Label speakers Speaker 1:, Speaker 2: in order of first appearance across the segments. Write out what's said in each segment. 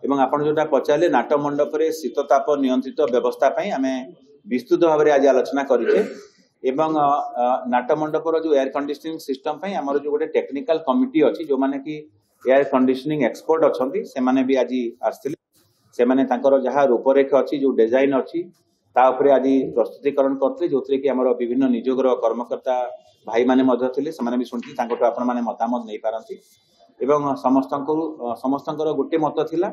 Speaker 1: एवं आपण जोटा पचारे नाट मंडप रे शीतताप नियंत्रित व्यवस्था पई आमे विस्तृत भाव आज आलोचना करिचे एवं नाट मंडपर जो एयर कंडीशनिंग सिस्टम पई हमर जो गोटे टेक्निकल कमिटी अछि जो माने कि एयर कंडीशनिंग एक्सपर्ट अछंती से माने भी आज आस्थिले से माने तांकर जहा रूपरेखा अछि जो डिजाइन अछि ता उपरे आज प्रस्तुतिकरण करते जोथरे कि हमर विभिन्न नियोगर कर्मकर्ता भाई माने मध्य थिले से माने भी सुनती तांको आपण माने मतामत नै पारंती एवं समस्तंकर गोटे मत थिला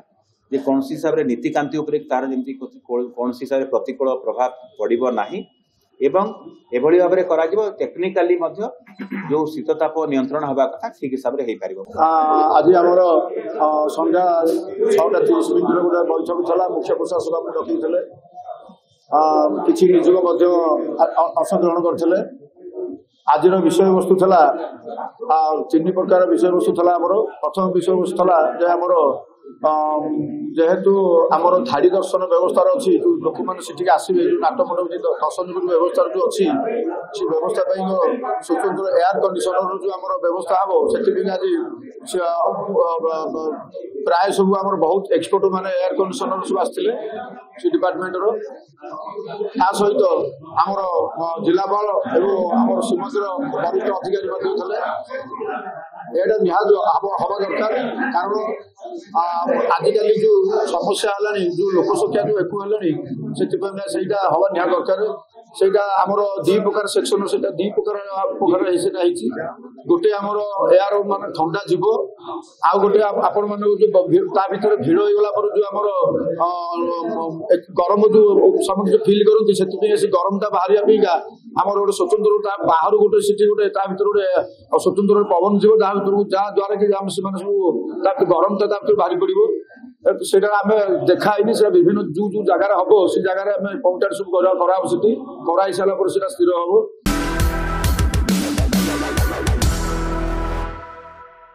Speaker 1: जे कौन हिसाब रे नीतिकांति उपरे तार जेमती कौन हिसाब रे प्रतिकूल प्रभाव पड़िबो नाही एवं एभली भाबरे करा जिवो टेक्निकली मध्य जो शीतताप नियंत्रण हबा कथा ठीक हिसाब रे हेई पारिबो।
Speaker 2: आज हमर संध्या 6:30 मिनिट रे गोटे बैठक थला मुख्य प्रशासक हम डकिथिले किछि निजुग मध्य अंशग्रहण करथिले। आज विषय वस्तु थला 3 प्रकार विषय वस्तु थला हमर प्रथम विषय वस्तु थला जे हमर जेहेतु आमर धाड़ी दर्शन व्यवस्था अच्छी जो लोक मैंने आसवे जो नाट मंडप दर्शन व्यवस्था जो अच्छी से व्यवस्था स्वतंत्र एयर कंडीशनर जो आम व्यवस्था हम से प्राय सब आम बहुत एक्सपर्ट माने एयर कंडीशनर सब आसते से डिपार्टमेंट सहित आमर जिलापाल एवं आम सीमंतर वरिष्ठ अधिकारी एटा निहाद हवा दरकार कारण आजिकल जो समस्या है जो लोक संख्या जो एकू है हवा निहाद दरकार सेटा आमर 2 प्रकार सेक्शन से 2 प्रकार गोटे आमर एयर मान ठंडा जीव आ गोटे आपण मान भीतर भिड़ होगा पर जो आमर गरम जो समस्त जो फिल करती से गरम टा बाहर आमर गोटे स्वतंत्र बाहर गोटे सीटी गोटे गोटे स्वतंत्र पवन जीव जहाँ द्वारा कि सब गरम टा बाहरी पड़ो सेटा आम देखाई से विभिन्न जो जो जगार हम से जगह पहुंचाट सब कराई सारा स्थिर हम